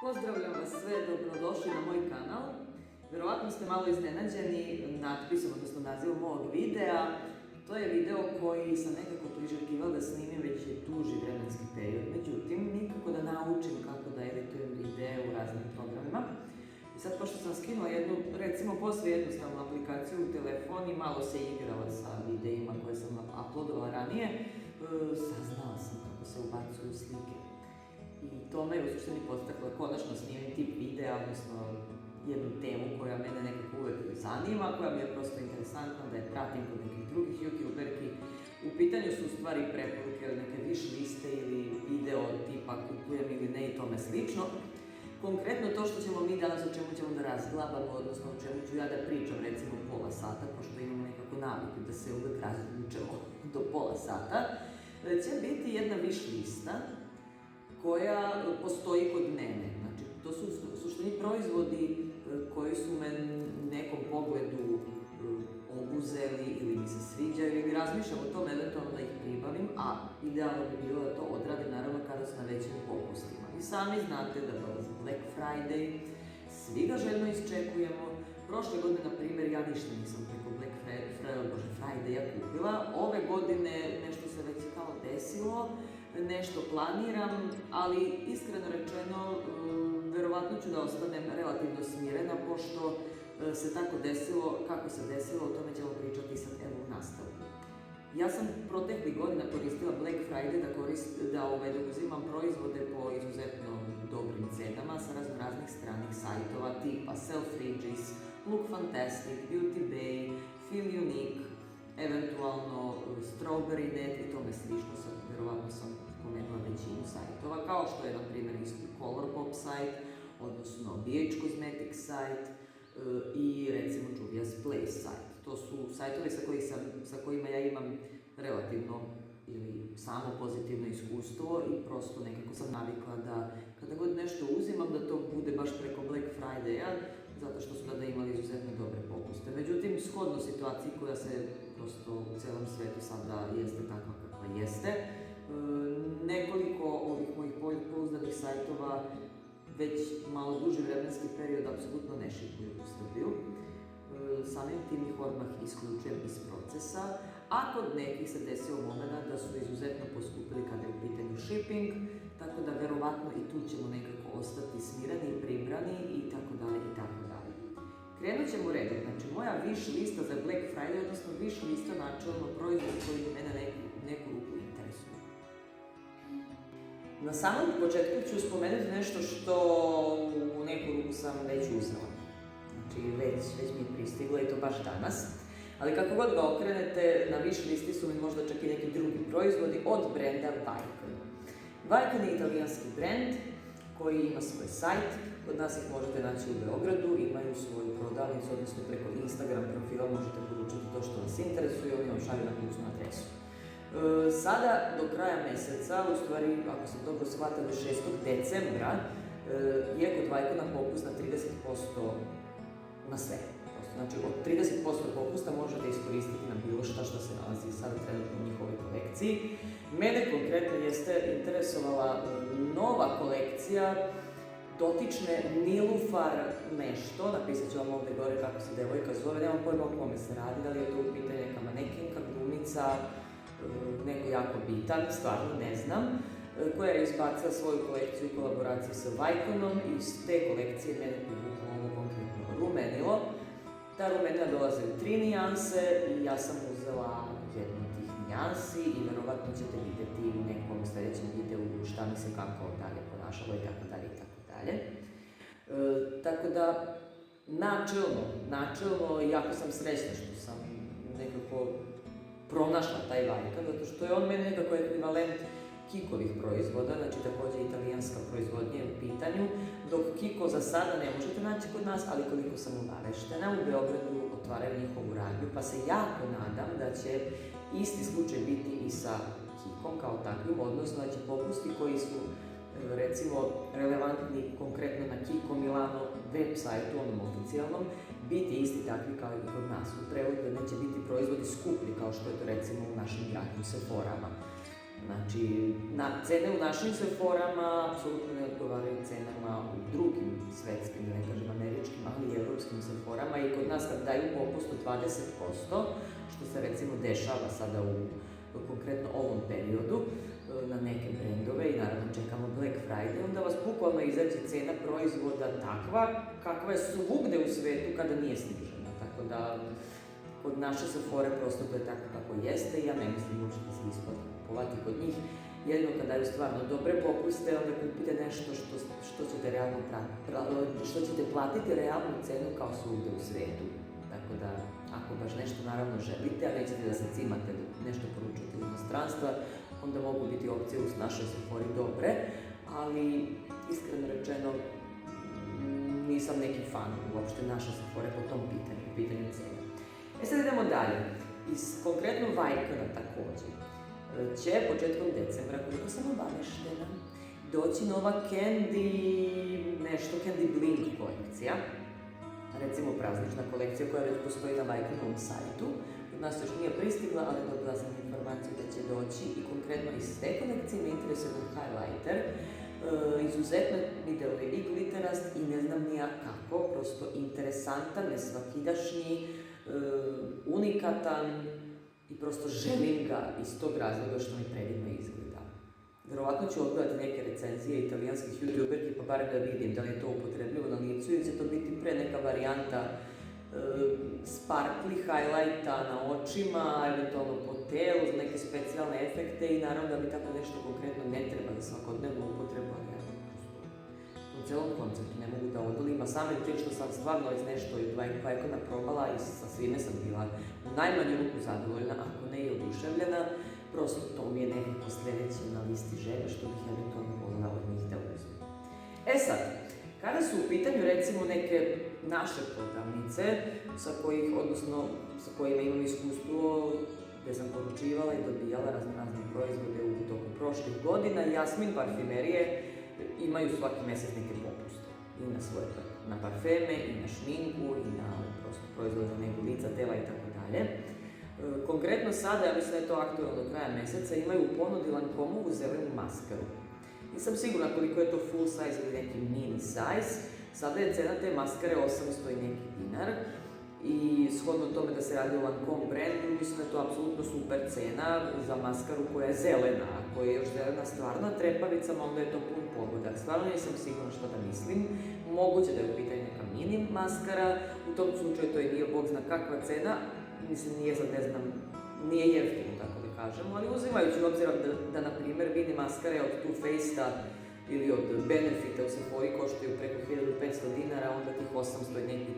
Pozdravljam vas sve, dobrodošli na moj kanal. Verovatno ste malo iznenađeni natpisom, odnosno nazivom ovog videa. To je video koji sam nekako priželjkivala da snimim već duži vremenski period. Međutim, nikako da naučim kako da editujem videe u raznim programima. I sad, pošto sam skinula jednu, recimo posve jednostavnu aplikaciju u telefon i malo se igrala sa videima koje sam uploadovala ranije, saznala sam kako se ubacuju slike. I to me u suštini podstakla konačno snimim tip videa, odnosno jednu temu koja mene nekako uvek zanima, koja mi je prosto interesantna da je pratim kod nekih drugih youtuberki. U pitanju su u stvari preporuke od neke wish liste ili video tipa kupujem ili ne i tome slično. Konkretno to što ćemo mi danas, o čemu ćemo da razglabamo, odnosno o čemu ću ja da pričam recimo pola sata, pošto imamo nekako naviku da se uvek razvučemo do pola sata, će biti jedna wish lista koja postoji kod mene. Znači, to su u suštini proizvodi koji su me nekom pogledu obuzeli ili mi se sviđaju ili razmišljam o tome eventualno da ih pribavim, a idealno bi bilo da to odradim naravno kada su na većim popustima. I sami znate da dolazi Black Friday, svi ga željno isčekujemo. Prošle godine, na primjer, ja ništa nisam preko Black Friday-a kupila. Ove godine nešto se već kao desilo, nešto planiram, ali iskreno rečeno, verovatno ću da ostanem relativno smirena, pošto se tako desilo, kako se desilo, o tome ćemo pričati sad evo u nastavku. Ja sam proteklih godina koristila Black Friday da uzimam proizvode po izuzetno dobrim cenama sa raznih stranih sajtova tipa Selfridges, Look Fantastic, Beauty Bay, Feel Unique, eventualno Strawberry Net i tome slično, verovatno sam spomenula većinu sajtova, kao što je na primjer Colourpop sajt, odnosno BH Cosmetics sajt i recimo Juvia's Place sajt. To su sajtovi sa kojima ja imam relativno ili samo pozitivno iskustvo i prosto nekako sam navikla da kada god nešto uzimam da to bude baš preko Black Friday-a, zato što su tada imali izuzetno dobre popuste. Međutim, shodno situaciji koja se prosto u celom svetu sada jeste takva kakva jeste, nekoliko ovih mojih pouzdanih sajtova već malo duži vremenski period apsolutno ne šipuju u Srbiju. Samim tim ih odmah isključujem iz procesa, a kod nekih se desio moment da su izuzetno poskupili kada je u pitanju shipping, tako da verovatno i tu ćemo nekako ostati smireni i pribrani i tako dalje i tako dalje. Krenut ćemo redom, znači moja wish lista za Black Friday, odnosno wish lista načelno proizvod koji mene neku ruku interesuje. Na samom početku ću spomenuti nešto što u neku ruku sam već uzela. Znači već mi je pristiglo i to baš danas. Ali kako god ga okrenete, na wish listi su mi možda čak i neki drugi proizvodi od brenda Vicon. Vicon je italijanski brend koji ima svoj sajt, kod nas ih možete naći u Beogradu, imaju svoju prodavnicu, odnosno preko Instagram profila možete poručiti to što vas interesuje, oni vam šalju na kućnu adresu. Sada, do kraja meseca, u stvari, ako sam dobro shvatila, 6. decembra, je kod Vicona popust na 30% na sve. Znači, od 30% popusta možete iskoristiti na bilo šta što se nalazi sada trenutno u njihovoj kolekciji. Mene konkretno jeste interesovala nova kolekcija dotične Nilufar nešto, napisat ću vam ovde gore kako se devojka zove, nemam pojma o kome se radi, da li je to u pitanju neka manekinka, glumica, neko jako bitan, stvarno ne znam, koja je izbacila svoju kolekciju u kolaboraciji sa Viconom i iz te kolekcije mene privuklo ovo konkretno rumenilo. Ta rumenila dolaze u 3 nijanse i ja sam uzela jednu od tih nijansi i verovatno ćete vidjeti u nekom sledećem videu šta mi se kako dalje ponašalo i tako dalje i tako dalje. Tako da, načelno, jako sam srećna što sam nekako pronašla taj Vicon, zato što je on meni nekako ekvivalent Kikovih proizvoda, znači takođe italijanska proizvodnja je u pitanju, dok Kiko za sada ne možete naći kod nas, ali koliko sam obaveštena, u Beogradu otvaraju njihovu radnju, pa se jako nadam da će isti slučaj biti i sa Kikom kao takvim, odnosno da će popusti koji su recimo relevantni konkretno na Kiko Milano web sajtu, onom oficijalnom, biti isti takvi kao i kod nas. U prevodu da neće biti proizvodi skuplji kao što je to recimo u našim gradnim Sephorama. Znači, cene u našim Sephorama apsolutno ne odgovaraju cenama u svetskim, da ne kažem američkim, ali i evropskim Sephorama i kod nas kad daju popust od 20%, što se recimo dešava sada u konkretno ovom periodu na neke brendove i naravno čekamo Black Friday, onda vas bukvalno izađe cena proizvoda takva kakva je svugde u svetu kada nije snižena, tako da kod naše Sephore prosto to je tako kako jeste i ja ne mislim uopšte da se isplati kupovati kod njih. Jedino kad daju stvarno dobre popuste, onda kupite nešto što ćete platiti realnu cenu kao svugde u svetu. Tako da, ako baš nešto naravno želite, a nećete da se cimate nešto poručujete iz inostranstva, onda mogu biti opcije u našoj Sephori dobre, ali iskreno rečeno nisam neki fan uopšte naše Sephore po tom pitanju cene. Sad idemo dalje. Konkretno Vajkana također će početkom decembra, koliko sam obaveštena, doći nova Candy Bling kolekcija. Recimo praznična kolekcija koja već postoji na Vajkanovom sajtu. Od nas još nije pristigla, ali dobila sam informaciju da će doći i konkretno iz te kolekcije me interesuje jedan highlighter. Izuzetno mi deluje i glitterast i ne znam nija kako, prosto interesantan, nesvakidašnji, unikatan i prosto želim ga iz tog razloga što mi predivno izgleda. Verovatno ću odgledati neke recenzije italijanskih youtuberki pa barem da vidim da li je to upotrebljivo na licu ili će to biti pre neka varijanta sparkli highlighta na očima, eventualno po telu, za neke specijalne efekte i naravno da mi tako nešto konkretno ne treba za svakodnevnu upotrebu, ali ja u celom konceptu ne mogu da odolim, a samim tim što sam stvarno već nešto od Vajkona probala i sa svime sam bila u najmanju ruku zadovoljna, ako ne i oduševljena, prosto to mi je nekako sledeće na listi želja što bih eventualno voljela od njih da uzmem. Sad, kada su u pitanju recimo neke naše prodavnice sa kojima imam iskustvo gde sam poručivala i dobijala razne proizvode u toku prošlih godina, Jasmin parfimerije imaju svaki mesec neke popuste. I na parfeme, i na šminku, i na prosto proizvode za negu lica, tela i tako dalje. Konkretno sada, ja mislim da je to aktualno do kraja meseca, imaju u ponudi Lancomeovu zelenu maskaru. Nisam sigurna koliko je to full size ili neki mini size. Sada je cena te maskare 800 i neki dinar. I shodno tome da se radi o Lancome brandu, mislim da je to apsolutno super cena za maskaru koja je zelena. Ako je još zelena stvarna trepavicama, onda je to pun pogodak. Stvarno nisam sigurna šta da mislim. Moguće da je u pitanju neka mini maskara. U tom slučaju to je nije bog zna kakva cena. Mislim, nije jeftino, tako da kažemo, ali uzimajući u obzir da na primjer, mini maskare od Too Faced-a ili od Benefita u Sephori koštaju preko 1500 dinara, onda tih 800 i neki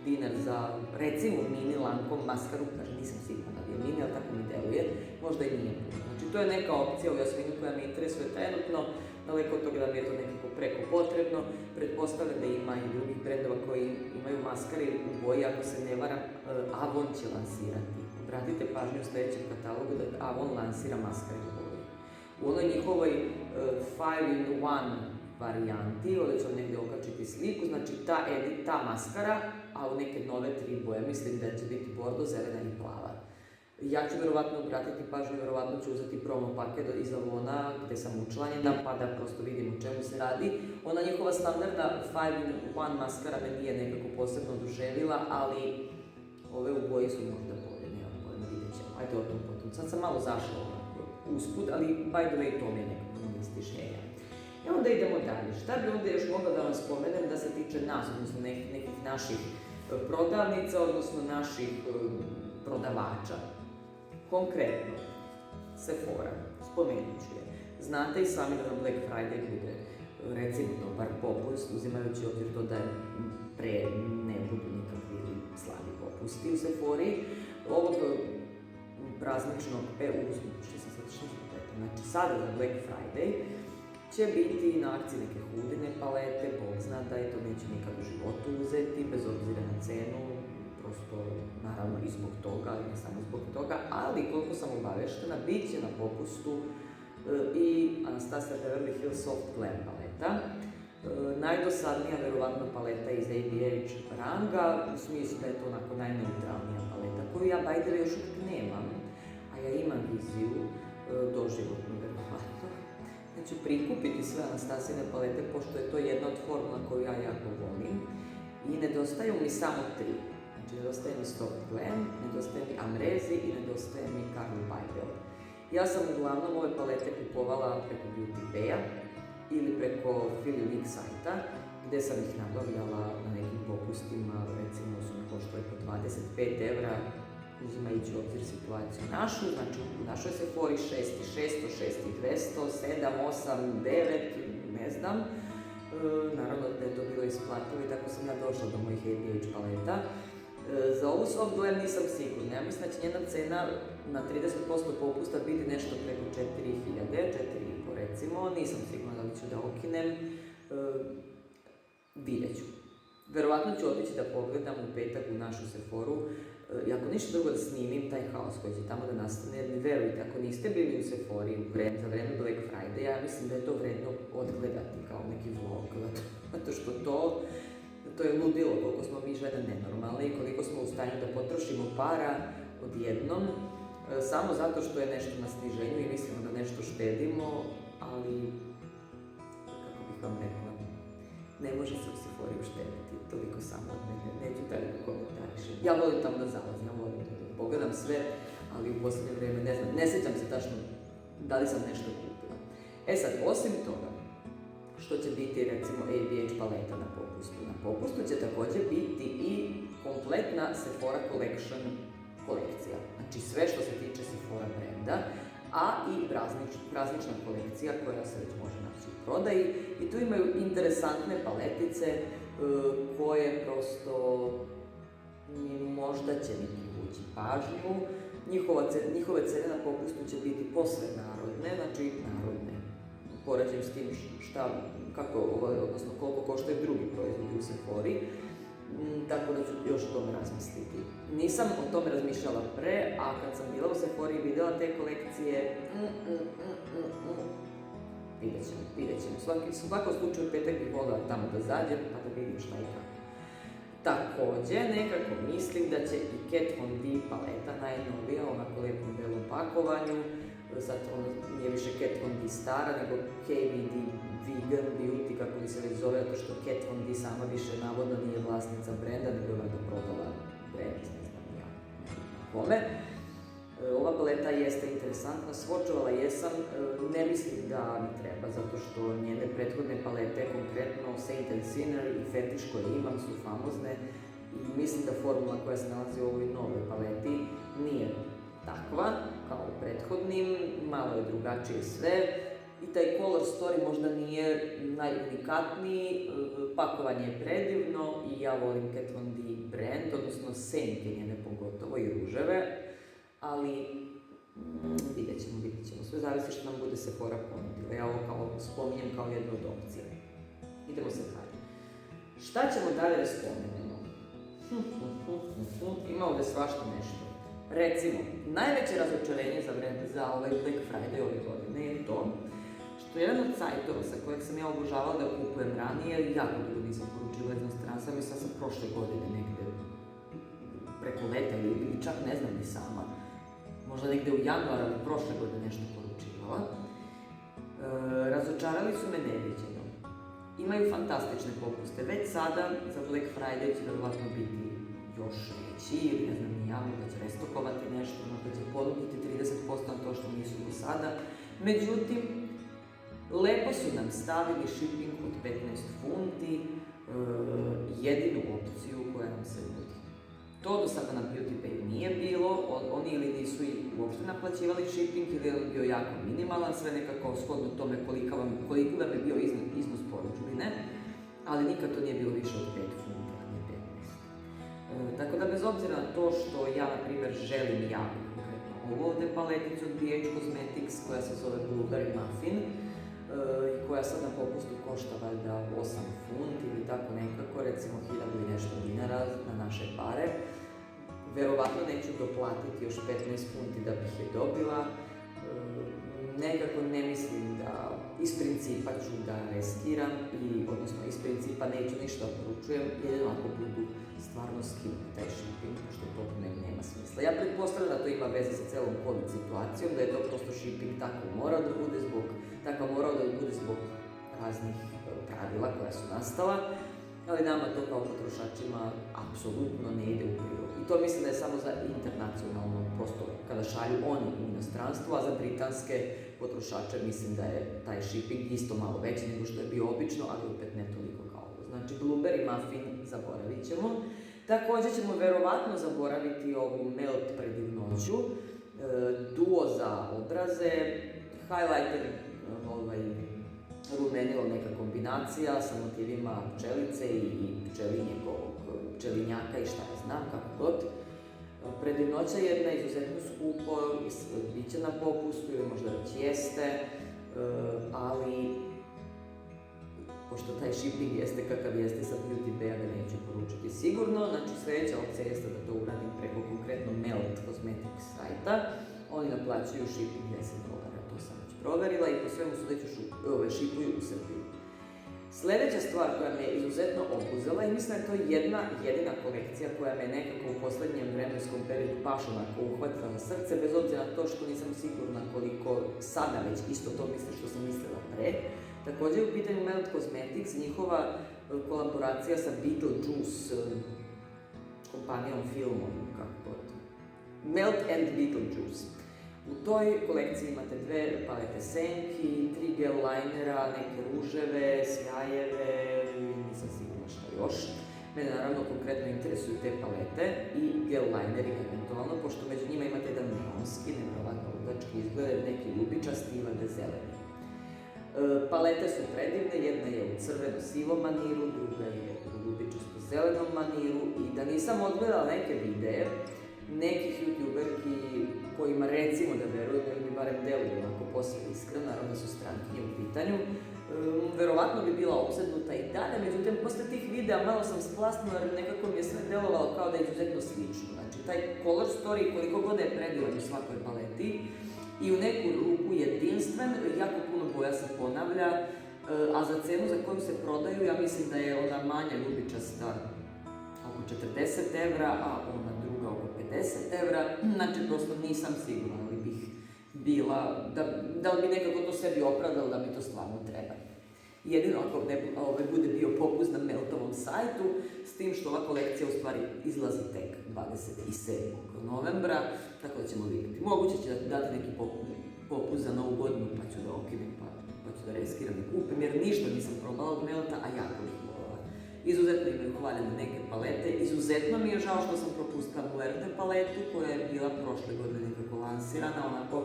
dinar za, recimo, mini Lancome maskaru, kaže, nisam sigurna da je mini, ali tako mi deluje, možda i nije puno. Znači, to je neka opcija u Jasminu koja me interesuje trenutno, daleko od toga da mi je to nekako preko potrebno. Pretpostavljam da ima i drugih brendova koji imaju maskare u boji, ako se ne varam, Avon će lansirati. Obratite pažnju u sledećem katalogu da Avon lansira maskare u boji. U onoj njihovoj 5-in-1 varijanti, ovdje ću vam negdje okačiti sliku, znači ta maskara, a u neke nove 3 boje, mislim da će biti bordo, zelena i plava. Ja ću verovatno obratiti pažnju, verovatno ću uzeti promo paket iz Avona gde sam učlanjena, pa da prosto vidim o čemu se radi. Ona njihova standardna 5-in-1 maskara me nije nekako posebno oduševila, ali ove u boji su možda bolje, nemam pojma, vidjet ćemo. Ajde o tom potom. Sad sam malo zašla usput, ali by the way to mi je nekako na listi želja. I onda idemo dalje. Šta bi onda još mogla da vam spomenem da se tiče nas, odnosno nekih naših prodavnica, odnosno naših prodavača. Konkretno, Sephora, spomenut ću je. Znate i sami da na Black Friday bude, recimo, dobar popust, uzimajući obzir to da ne budu nikakvi slabi popusti u Sephori. Ovog prazničnog, znači sada za Black Friday će biti na akciji neke hudine palete, bog zna da je to neće nikad u životu uzeti, bez obzira na cenu, prosto, naravno i zbog toga, ali ne samo zbog toga, ali koliko sam obaveštena, bit će na popustu i Anastasia Beverly Hills Soft Glam paleta. Najdosadnija, verovatno, paleta iz ABH ranga, u smislu da je to onako najneutralnija paleta, koju ja, by the way, još uvijek nemam, a ja imam viziju doživotnu, verovatno. ću prikupiti sve Anastasijine palete, pošto je to jedna od formula koju ja jako volim. I nedostaju mi samo 3. Znači, nedostaje mi Soft Glam, nedostaje mi Amrezi i nedostaje mi Carli Bybel. Ja sam uglavnom ove palete kupovala preko Beauty Bay-a ili preko Philly Week sajta, gdje sam ih nabavljala na nekim popustima, recimo su mi koštale po 25 €, uzimajući u obzir situaciju našu, znači u našoj Sephori 6.600, 6.200, 7, 8, 9, ne znam. Naravno da je to bilo isplativo i tako sam ja došla do mojih ABH paleta. Za ovu Soft Glam nisam sigurna, ja mislim da će njena cena na 30% popusta biti nešto preko 4.000, 4.500 recimo, nisam sigurna da li ću da okinem, vidjet ću. Verovatno ću otići da pogledam u petak u našu Sephoru, i ako ništa drugo da snimim taj haos koji će tamo da nastane, jer mi verujte, ako niste bili u Sephori za vreme Black Friday, ja mislim da je to vredno odgledati kao neki vlog, zato što to je ludilo koliko smo mi žene nenormalne i koliko smo u stanju da potrošimo para odjednom, samo zato što je nešto na sniženju i mislimo da nešto štedimo, ali, kako bih vam rekla, ne može se u Sephori uštediti, toliko samo od mene, neću dalje da komentarišem. Ja volim tamo da zalazim, ja volim da pogledam sve, ali u posljednje vrijeme ne znam, ne sjećam se tačno da li sam nešto kupila. E sad, osim toga, što će biti recimo ABH paleta na popustu. Na popustu će također biti i kompletna Sephora Collection kolekcija. Znači sve što se tiče Sephora brenda, a i praznična kolekcija koja se već može naći u prodaji. I tu imaju interesantne paletice koje prosto možda će mi privući pažnju. Njihove cene na popustu će biti posve narodne, znači narodne. Poređujem s tim odnosno koliko koštaju drugi proizvodi u Sephori, tako da ću još o tome razmisliti. Nisam o tome razmišljala pre, a kad sam bila u Sephori i vidjela te kolekcije, vidjet ćemo. U svakom slučaju petak bih volila tamo da zađem pa da vidim šta i kako. Također, nekako mislim da će i Kat Von D paleta najnovija, onako lijepom belom pakovanju, sad ono nije više Kat Von D stara, nego KVD Vegan Beauty, kako li se već zove, zato što Kat Von D sama više navodno nije vlasnica brenda, nego je valjda prodala brend, ne znam ja kome. Ova paleta jeste interesantna, svočovala jesam, ne mislim da mi treba, zato što njene prethodne palete, konkretno Saint and Sinner i Fetish koje imam, su famozne i mislim da formula koja se nalazi u ovoj novoj paleti nije takva kao u prethodnim, malo je drugačije sve i taj color story možda nije najunikatniji, pakovanje je predivno i ja volim Kat Von D brand, odnosno senke njene pogotovo i ruževe, ali vidjet ćemo, sve zavisi što nam bude Sephora ponudila, ja ovo spominjem kao jednu od opcija. Idemo se dalje. Šta ćemo dalje da spomenemo? Ima ovdje svašta nešto. Recimo, najveće razočarenje za ovaj Black Friday ove godine je to što jedan od sajtova sa kojeg sam ja obožavala da kupujem ranije, jako dugo nisam poručila iz inostranstva, mislim da sam prošle godine negde preko leta ili čak ne znam ni sama, možda negde u januaru ili prošle godine nešto poručivala. Razočarali su me neviđeno. Imaju fantastične popuste. Već sada za Black Friday će verovatno biti još veći ili ne znam ni ja, možda će restokovati nešto, možda će ponuditi 30% na to što nisu do sada. Međutim, lepo su nam stavili shipping od 15 funti, jedinu opciju koja nam se nudi. To do sada na Beauty Bay nije bilo, oni ili nisu uopšte naplaćivali shipping ili je bio jako minimalan, sve nekako shodno tome koliko vam je bio iznos poručbine, ali nikad to nije bilo više od 5 funti, a ne 15. Tako da bez obzira na to što ja, na primjer, želim jako konkretno ovu ovde paleticu od BH Cosmetics koja se zove Blueberry Muffin i koja sad na popustu košta valjda 8 funti ili tako nekako, recimo 1000 i nešto dinara na naše pare. Verovatno neću doplatiti još 15 funti da bih je dobila. Nekako ne mislim da iz principa ću da reskiram odnosno iz principa pa neću ništa poručujem, jedino ako budu stvarno skinuti taj shipping, pošto to nema smisla. Ja pretpostavljam da to ima veze sa celom COVID situacijom, da je to prosto shipping tako morao da bude zbog raznih pravila koja su nastala, ali nama to kao potrošačima apsolutno ne ide u prilog. I to mislim da je samo za internacionalno, prosto kada šalju oni u inostranstvo, a za britanske potrošače mislim da je taj shipping isto malo veći nego što je bio obično, ali opet ne toliko kao ovo. Znači, blueberry muffin zaboravit ćemo. Također ćemo verovatno zaboraviti ovu melt predivnoću, duo za obraze, highlighter, rumenilo neka kombinacija sa motivima pčelice i pčelinjaka i šta ja znam, kako god. Predivnoća je jedna izuzetno skupo, bit će na popustu ili možda već jeste, ali pošto taj shipping jeste kakav jeste sa Beauty Bay, ga neću poručiti sigurno. Znači, sljedeća opcija jeste da to uradim preko konkretno Melt Cosmetics sajta. Oni naplaćuju shipping $10, to sam već proverila i po svemu sudeću shipuju u Srbiji. Sljedeća stvar koja me je izuzetno obuzela i mislim da je to jedna jedina kolekcija koja me nekako u posljednjem vremenskom periodu baš onako uhvatila na srce, bez obzira na to što nisam sigurna koliko sada već isto to mislim što sam mislila pre. Također u pitanju Melt Cosmetics, njihova kolaboracija sa Beetlejuice kompanijom filmom, kako god. Melt and Beetlejuice. U toj kolekciji imate 2 palete senki, 3 gel linera, neke ruževe, sjajeve, nisam sigurna šta još. Mene naravno konkretno interesuju te palete i gel lineri eventualno, pošto među njima imate jedan neonski, nevjerovatno ludački izgled, neki ljubičasti i vade zeleni. Palete su predivne, jedna je u crveno-sivom maniru, druga je u ljubičasto-zelenom maniru i da nisam odgledala neke videe nekih youtuberki kojima recimo da verujem ili mi barem deluju onako posve iskreno, naravno da su strankinje u pitanju, verovatno bi bila opsednuta i dalje, međutim posle tih videa malo sam splasnula jer nekako mi je sve delovalo kao da je izuzetno slično. Znači taj color story koliko god je predivan u svakoj paleti i u neku ruku jedinstven, jako puno boja se ponavlja, a za cenu za koju se prodaju ja mislim da je ona manja ljubičasta oko 40 evra, a ona druga oko 50 evra, znači prosto nisam sigurna li bih bila, da li bi nekako to sebi opravdalo da mi to stvarno treba. Jedino ako bude bio popust na Meltovom sajtu, s tim što ova kolekcija u stvari izlazi tek 27. novembra, tako da ćemo vidjeti. Moguće će dati neki popust za novu godinu, pa ću da okinem, pa ću da reskiram i kupim, jer ništa nisam probala od Melta, a jako ih volila. Izuzetno imaju hvaljene neke palete, izuzetno mi je žao što sam propustila Muerte paletu, koja je bila prošle godine nekako lansirana, onako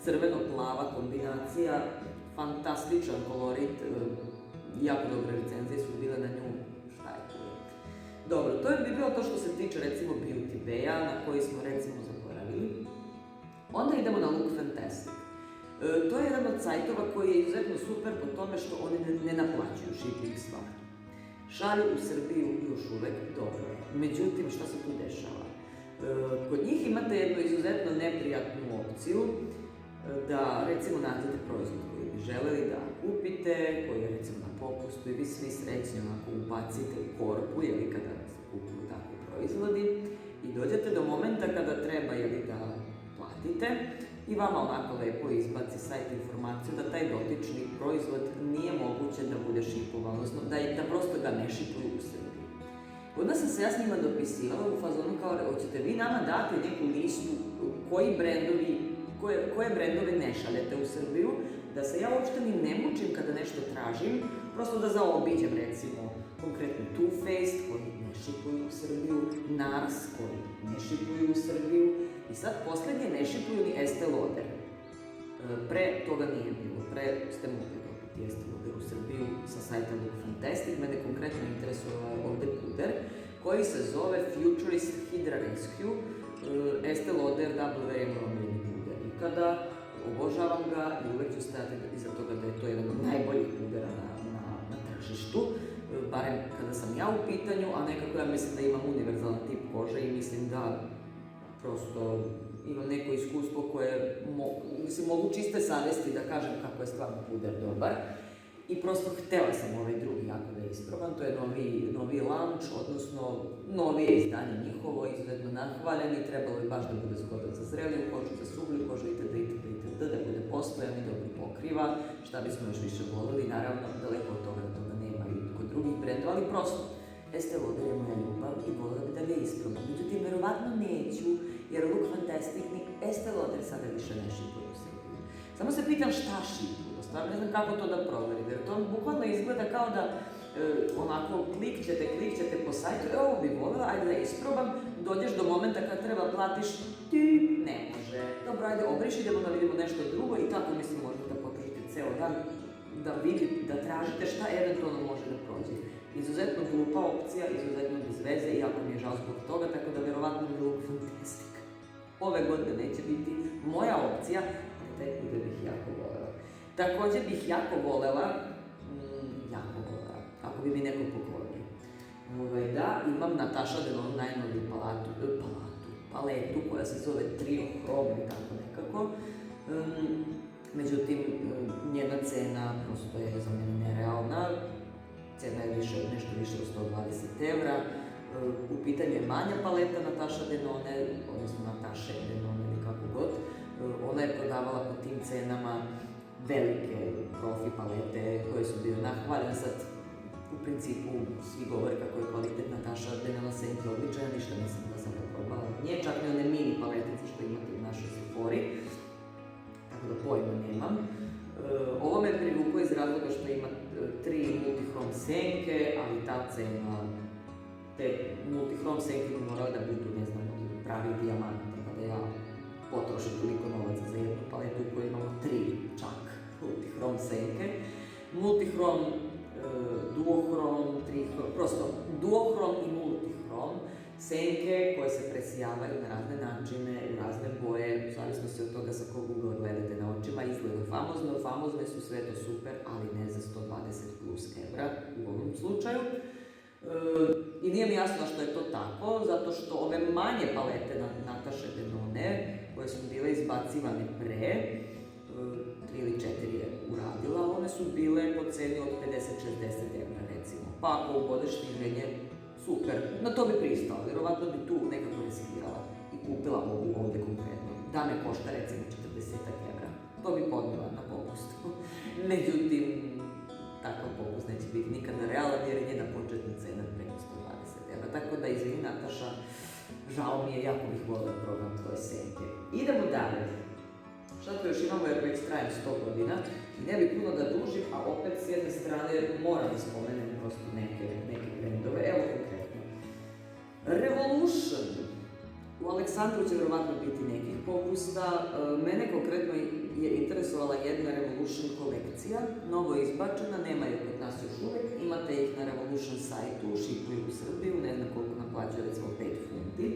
crveno-plava kombinacija, fantastičan kolorit, jako dobre recenzije su bile na nju, šta je tu? Dobro, to bi bilo to što se tiče recimo Beauty Bay-a, na koji smo recimo zaboravili. Onda idemo na Look Fantastic. To je jedan od sajtova koji je izuzetno super po tome što oni ne naplaćuju shipping stvari. Šalju u Srbiju još uvek dobro je, međutim šta se tu dešava? Kod njih imate jednu izuzetno neprijatnu opciju da recimo nađete proizvod koji bi želeli da kupite, koji je recimo na popustu i vi svi srećni onako ubacite u korpu, jeli kada se kupuju takvi proizvodi i dođete do momenta kada treba da platite i vama onako lepo izbaci sajt informaciju da taj dotični proizvod nije moguće da bude šipovan, odnosno da prosto ga ne šipuju u Srbiji. Onda sam se ja s njima dopisivala u fazonu kao hoćete vi nama dati neku listu koje brendove ne šaljete u Srbiju, da se ja uopšte ni ne mučim kada nešto tražim, prosto da zaobiđem recimo konkretno Too Faced koji ne šipuju u Srbiju, NARS koji ne šipuju u Srbiju i sad posljednje ne šipuju ni Estee Lauder. Pre toga nije bilo, pre ste mogli dobiti Estee Lauder u Srbiju sa sajta Look Fantastic, mene konkretno interesuje ovdje puder koji se zove Futurist Hydra Rescue Estee Lauder WM omiljeni puder. Ikada obožavam ga i uvek ću stajati iza toga da je to jedan od najboljih pudera na tržištu, barem kada sam ja u pitanju, a nekako ja mislim da imam univerzalan tip kože i mislim da prosto imam neko iskustvo koje mogu čiste savesti da kažem kako je stvarno puder dobar i prosto htela sam ovaj drugi jako da isprobam. To je novi launch, odnosno novije izdanje njihovo, izuzetno nahvaljeni, trebalo bi baš da bude zgodan za zreliju kožu, za sublju kožu itd. Da bude postojan i dobro pokriva, šta bismo još više volili, naravno daleko od toga nema i kod drugih brendova, ali prosto Estée Lauder je moja ljubav i volila bi da ga isprobam. Međutim, verovatno neću, jer Look Fantastic ni Estée Lauder sada više ne šipuju u Srbiji. Samo se pitam šta šipuju, stvarno ne znam kako to da proverim, jer to bukvalno izgleda kao da onako klikćete po sajtu, ovo bi volila, ajde da isprobam, dođeš do momenta kad treba platiš, ne može. Dobro, ajde obriši, idemo da vidimo nešto drugo i tako mislim možete da potrošite ceo dan, da tražite šta eventualno može da prođe. Izuzetno glupa opcija, izuzetno bez veze, iako mi je žao zbog toga, tako da verovatno mi Look Fantastic ove godine neće biti moja opcija, ali taj put bih jako volela. Također bih jako volela, ako bi mi neko poklonio. Da, imam Natasha Denona najnoviju paletu koja se zove Trio Chrome ili tako nekako. Međutim, njena cena prosto je za mene nerealna. Cena je nešto više od 120 €. U pitanju je manja paleta Natasha Denone, odnosno Natasha Denone ili kako god. Ona je prodavala po tim cenama velike profi palete koje su bile nahvaljene. Sad, u principu, svi govore kako je kvalitet Natasha Denona senki odličan, ništa nisam da sam ga probala. Nije čak ni one mini paletice što imate u našoj Sephori, tako da pojma nemam. Ovo me privuklo iz razloga što ima 3 multihrom senke, ali ta cena, te multihrom senke bi morale da budu, ne znam, pravi dijamanta, pa da ja potrošim toliko novaca za jednu paletu u kojoj imamo 3 čak multihrom senke. Multihrom, duohrom, trihrom, prosto duohrom i multihrom senke koje se presijavaju na razne načine, u razne boje, u zavisnosti od toga sa kog ugla gledate na očima, izgleda famozne su, sve to super, ali ne za 120+ € u ovom slučaju. I nije mi jasno što je to tako, zato što ove manje palete Natasha Denone, koje su bile izbacivane pre, 3 ili 4 je uradila, one su bile po ceni od 50-60 € recimo. Pa ako ubodeš sniženje, super, na to bi pristala, vjerovatno bi tu nekako riskirala i kupila ovu ovdje konkretno. Da me košta recimo 40 €, to bi podnijela na popustu. Međutim, takav popust neće biti nikada realan jer je njena početna cena preko 120 €. Tako da izvini Nataša, žao mi je, jako bih volila da probam tvoje senke. Idemo dalje. Šta to još imamo jer već trajem 100 godina i ne bi puno da dužim, a opet s jedne strane moram da spomenem prosto neke brendove. Evo konkretno. Revolution. U Aleksandru će verovatno biti nekih popusta. Mene konkretno je interesovala jedna Revolution kolekcija, novo izbačena, nema je kod nas još uvek. Imate ih na Revolution sajtu, šipuju u Srbiju, ne znam koliko naplaćuje, recimo 5 funti.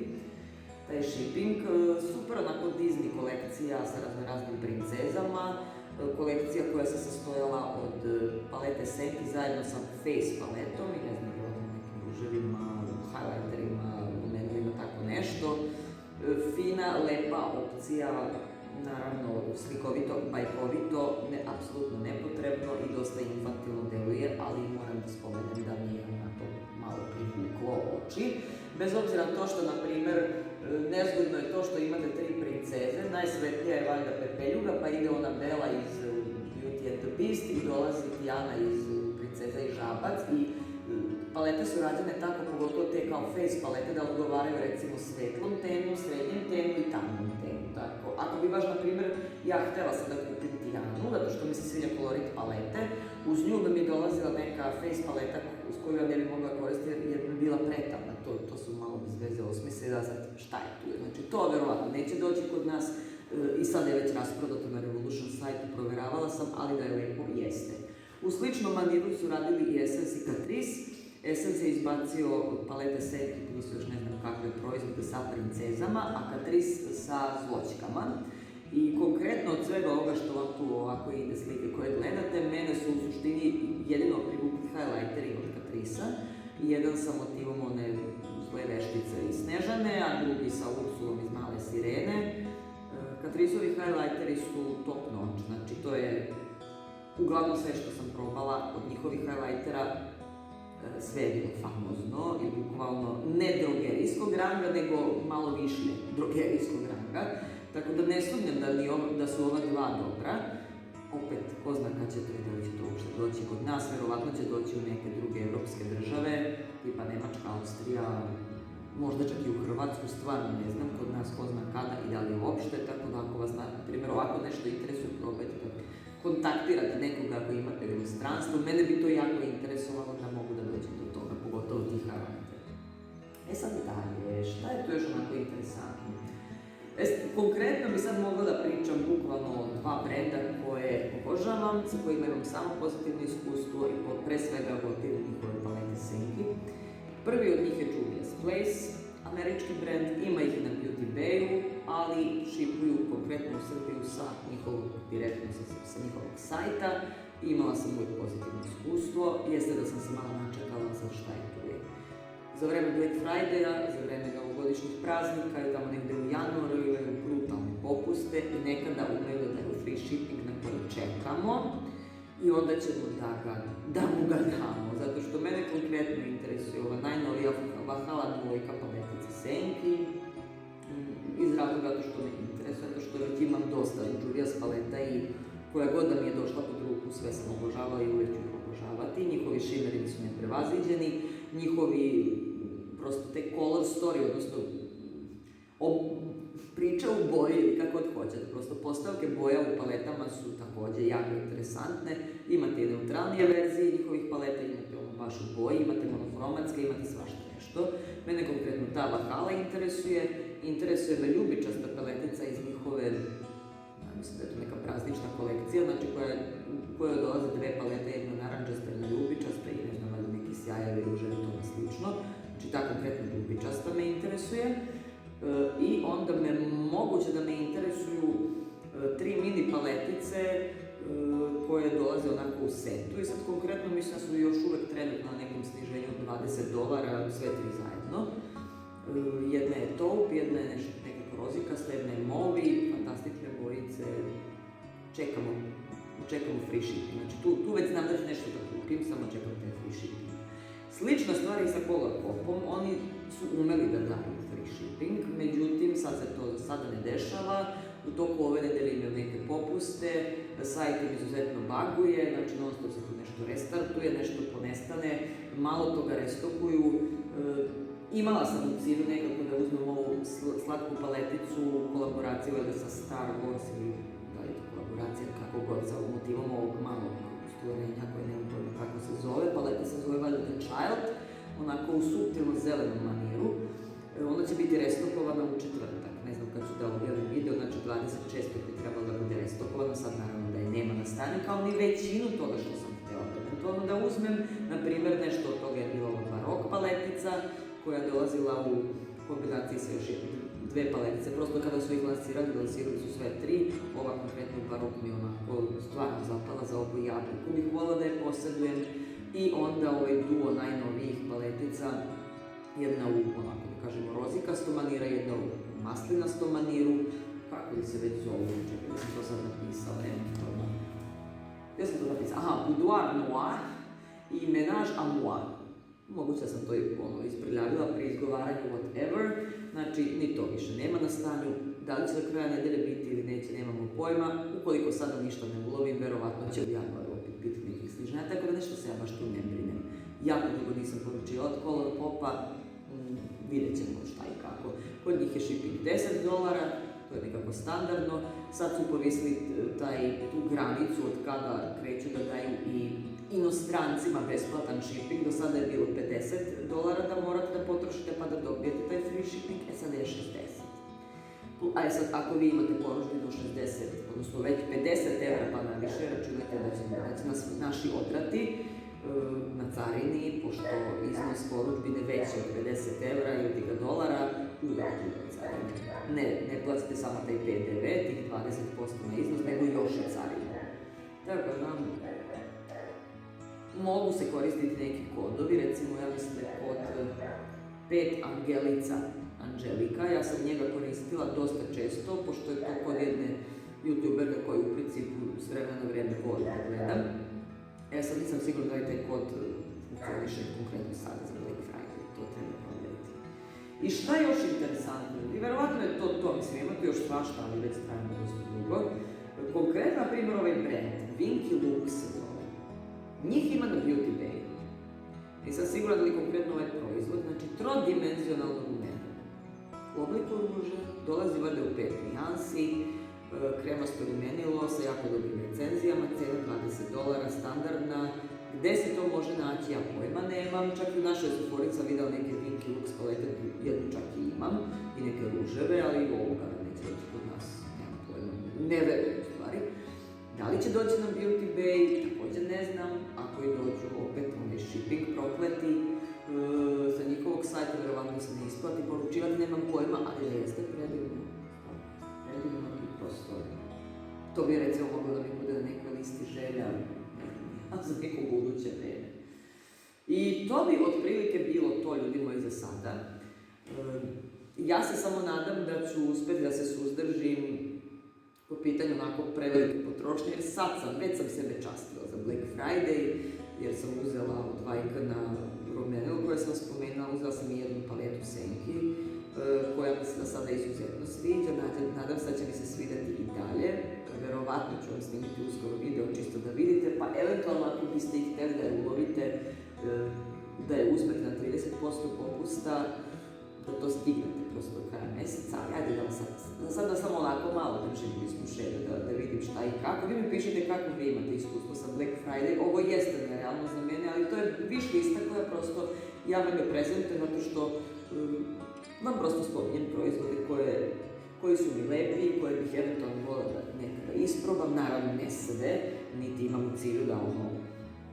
Taj shipping, super onako Disney kolekcija sa raznim princezama, kolekcija koja se sastojala od palete senki zajedno sa face paletom i ne znam, nekim ruževima, highlighterima, lumenovima, tako nešto. Fina, lepa opcija, naravno slikovito, bajkovito, apsolutno nepotrebno i dosta infantilno deluje, ali moram da spomenem da mi je onako malo privuklo oči. Bez obzira na to što, na primer, nezgodno je to što imate 3 princeze, najsvetlija je valjda Pepeljuga, pa ide ona Bela iz Beauty and the Beast i dolazi Tiana iz Princeza i Žabac i palete su rađene tako, pogotovo te kao face palete, da odgovaraju recimo svetlom tenu, srednjem tenu i tamnom tenu. Tako. Ako bi baš, na primjer, ja htela sam da kupim Tianu, zato što mi se sviđa kolorit palete, uz nju bi mi dolazila neka face paleta uz koju ja ne bi mogla koristiti jer bi bila pretamna. To su malo bez veze osmisli, da sad šta je tu. Znači to verovatno neće doći kod nas i sad je već rasprodato na Revolution sajtu, provjeravala sam, ali da je lepo, jeste. U sličnom maniru su radili i Essence i Catrice. Essence je izbacio palete senki, tu su još ne znam kakve proizvode sa princezama, a Catrice sa zloćkama. I konkretno od svega ovoga što vam tu ovako ide slike koje gledate, mene su u suštini jedino privukli highlighteri od Catrice-a. Jedan sa motivom one zle veštice i Snežane, a drugi sa Ursulom iz Male sirene. Catrice-ovi highlighteri su top notch, znači to je uglavnom sve što sam probala od njihovih highlightera sve je bilo famozno i bukvalno ne drogerijskog ranga, nego malo više drogerijskog ranga. Tako da ne sumnjam da su ova dva dobra. Opet, ko zna kad će to i da li će to uopšte doći kod nas, verovatno će doći u neke druge evropske države, tipa Nemačka, Austrija, možda čak i u Hrvatsku, stvarno ne znam, kod nas ko zna kada i da li uopšte, tako da ako vas, na primjer, ovako nešto interesuje, probajte da kontaktirate nekoga ako imate u inostranstvu. Mene bi to jako interesovalo da mogu da dođem do toga, pogotovo tih aranžera. E sad dalje, šta je tu još onako interesantno? Konkretno bi sad mogla da pričam bukvalno o dva brenda koje obožavam, sa kojima imam samo pozitivno iskustvo i pre svega gotivim njihove palete senki. Prvi od njih je Juvia's Place, američki brend, ima ih i na Beauty Bayu, ali šipuju konkretno u Srbiju direktno sa njihovog sajta. Imala sam uvijek pozitivno iskustvo, jeste da sam se malo načekala za šta je tu. Za vreme Black Friday-a, za vreme novogodišnjih praznika i tamo negde u januaru imaju brutalne popuste i nekada umeju da daju free shipping na koji čekamo i onda ćemo da mu ga damo, zato što mene konkretno interesuje ova najnovija Valhalla dvojka paletica senki iz razloga zato što me interesuje, zato što već imam dosta Juvia's paleta i koja god da mi je došla pod ruku, sve sam obožavala i uvijek ću ih obožavati. Njihovi šimeri su neprevaziđeni, njihovi prosto te color story, odnosno priča u boji ili kako god hoćete, prosto postavke boja u paletama su također jako interesantne. Imate i neutralnije verzije njihovih paleta, imate ono baš u boji, imate monohromatske, imate svašta nešto. Mene konkretno ta Valhalla interesuje me ljubičasta paletica iz njihove, mislim da je to neka praznična kolekcija, znači u kojoj dolaze dve palete, jedna naranđasta, jedna ljubičasta i ne znam, ali neki sjajevi, ruževi, tome slično. Znači ta konkretno ljubičasta me interesuje. I onda moguće da me interesuju 3 mini paletice koje dolaze onako u setu i sad konkretno mislim da su još uvek trenutno na nekom sniženju od $20, sve tri zajedno. Jedna je taupe, jedna je nekako rozikasta, jedna je mauve, fantastične bojice, čekamo free shipping, znači tu već znam da ću nešto da kupim, samo čekam te free shipping. Slična stvar i sa Colourpopom, oni su umeli da daju free shipping, međutim sad se to za sada ne dešava, u toku ove nedelje imaju neke popuste, sajt im izuzetno baguje, znači non stop se tu nešto restartuje, nešto ponestane, malo toga restokuju. Imala sam u cilju nekako da uzmem ovu slatku paleticu, kolaboraciju sa Star Wars ili da je to kolaboracija kako god sa motivom ovog malog stvorenja koje nemam pojma kako se zove. Paleta se zove valjda The Child, onako u suptilno zelenom maniru. Ona će biti restokovana u četvrtak, ne znam kad ću da objavim video, znači 26. bi trebalo da bude restokovana, sad naravno da je nema na stanju, kao ni većinu toga što sam htjela eventualno da uzmem. Na primjer, nešto od toga je bila ova barok paletica, koja je dolazila u kombinaciji sa još dve paletice, prosto kada su ih lansirali su sve tri, ova konkretno barok mi onako stvarno zapala za ovu jabuku, bih volila da je posjedujem, i onda ovaj duo najnovijih paletica, jedna u onako da kažemo rozikastom manira, jedna u maslinastom maniru, kako li se već zovu, čekaj da sam to sad napisala, nemam to. Gdje sam to napisala? Aha, Boudoir Noir i Ménage à Moi. Moguće da sam to isprljavila pri izgovaranju whatever, znači ni to više nema na stanju, da li će do kraja nedelje biti ili neće, nemamo pojma, ukoliko sada ništa ne ulovim, verovatno će u januaru opet biti nekih sližnja, tako da nešto se ja baš tu ne brinem. Jako dugo nisam poručila od Colourpopa, vidjet ćemo šta i kako. Kod njih je shipping $10, to je nekako standardno, sad su povisli tu granicu od kada kreću da daju i inostrancima besplatan shipping, do sada je bilo $50 da morate da potrošite pa da dobijete taj free shipping, sada je 60. A sad ako vi imate poručbinu 60, odnosno već $50 pa naviše, računajte da će nas naši odrati na carini, pošto iznos poručbine veći od $50 ili dolara, uvek na carini. Ne platite samo taj PDV, tih 20% na iznos, nego još i carinu. Tako da, mogu se koristiti neki kodovi, recimo ja mislim da je kod 5 Angelika, ja sam njega koristila dosta često, pošto je to kod jedne youtuberka koju u principu s vremena na vrijeme volim da gledam. Ja sad nisam sigurna da li taj kod funkcioniše konkretno sada za Black Friday, to treba provjeriti. I šta je još interesantno? I verovatno je to, mislim, ima tu još svašta, ali već trajamo dosta dugo. Konkretno, na primjer, ovaj brand, Winky Look se zove. Njih ima na Beauty Bay. Nisam sigurna da li konkretno ovaj proizvod, znači trodimenzionalno rumeno. U obliku ruže, dolazi valjda u 5 nijansi, kremasto rumenilo sa jako dobrim recenzijama, cena $20, standardna. Gde se to može naći, ja pojma nemam, čak i u našoj Sephori sam videla neke Winky Lux palete, jednu čak i imam, i neke ruževe, ali i ovoga neće doći kod nas, nemam pojma, ne verujem u stvari. Da li će doći na Beauty Bay, također ne znam, ako i dođu opet onaj shipping prokleti, sa njihovog sajta verovatno se ne isplati poručivati, nemam pojma, ali da jeste predivno. Predivno i prosto. To bi recimo moglo da mi bude na nekoj listi želja, za neko buduće vreme. I to bi otprilike bilo to, ljudi moji, za sada. Ja se samo nadam da ću uspjeti da se suzdržim po pitanju onako prevelike potrošnje, jer već sam sebe častila za Black Friday, jer sam uzela od Vajkana rumenilo koje sam spomenula, uzela sam i jednu paletu senki, koja mi se sada izuzetno sviđa, nadam se da će mi se svidjeti i dalje. Verovatno ću vam snimiti uskoro video čisto da vidite, pa eventualno ako biste ih htjeli da je ulovite, da je uzmete na 30% popusta, da to stignete prosto do kraja mjeseca, ali ajde da vam sad samo onako malo držim u iskušenju da vidim šta i kako. Vi mi pišete kako vi imate iskustvo sa Black Friday, ovo jeste nerealno za mene, ali to je viš lista koja prosto ja vam je prezentujem zato što vam prosto spominjem proizvode koji su mi lepi, koje bih eventualno volila da nekada isprobam, naravno ne sve, niti imam u cilju da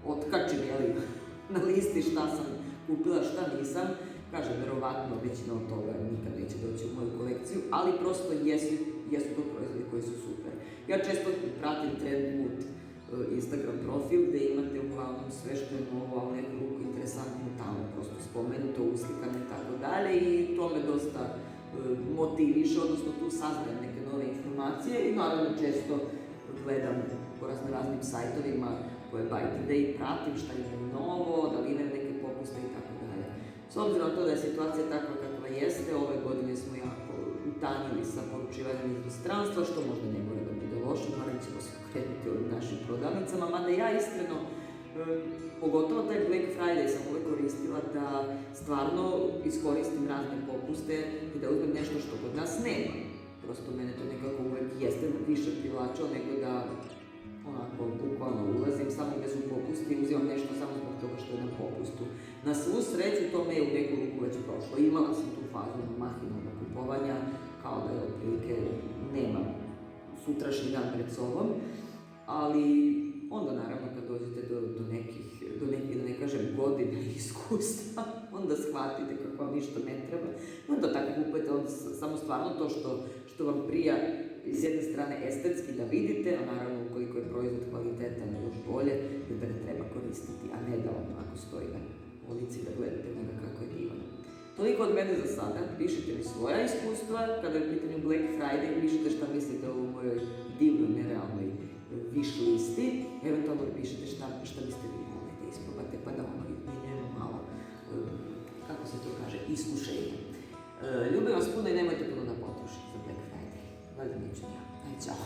otkačim na listi šta sam kupila, šta nisam. Kažem, verovatno većina od toga nikad neće doći u moju kolekciju, ali prosto jesu to proizvodi koji su super. Ja često pratim Trendmood Instagram profil gdje imate uglavnom sve što je novo, a u neku ruku interesantno tamo prosto spomenuto, uslikano i tako dalje i to me dosta motiviše, odnosno tu saznajem neke nove informacije i naravno često gledam po raznim sajtovima koje by today pratim šta imaju novo, da li imaju neke popuste i tako dalje. S obzirom na to da je situacija takva kakva jeste, ove godine smo jako utanjili sa poručivanjem iz inostranstva, što možda ne mora da bude loše, naravno ćemo se okrenuti ovim našim prodavnicama, mada ja iskreno, pogotovo taj Black Friday sam uvek koristila da stvarno iskoristim razne popuste i da uzmem nešto što kod nas nema. Prosto mene to nekako uvek jeste više privlačilo nego da onako bukvalno ulazim samo gdje su popusti i uzimam nešto samo zbog toga što je na popustu. Na svu sreću to me je u neku ruku već prošlo. Imala sam tu fazu mahinalnog kupovanja, kao da je otprilike nemam sutrašnji dan pred sobom, ali onda naravno kad dođete do nekih, da ne kažem, godina iskustva, onda shvatite kako vam ništa ne treba. Onda tako kupujete samo stvarno to što vam prija s jedne strane estetski da vidite, a naravno ukoliko je proizvod kvalitetan još bolje, da ga treba koristiti, a ne da on ako stoji na polici da gledate njega kako je divan. Toliko od mene za sada, pišite mi svoja iskustva, kada je u pitanju Black Friday, pišite šta mislite o mojoj divnoj, nerealnoj wish listi, eventualno pišite šta biste vi mogli da isprobate, pa da izmjenjujemo malo, kako se to kaže, iskušenje. Ljubim vas puno i nemojte puno da potrošite za Black Friday. Valjda neću ja. Aj, čao.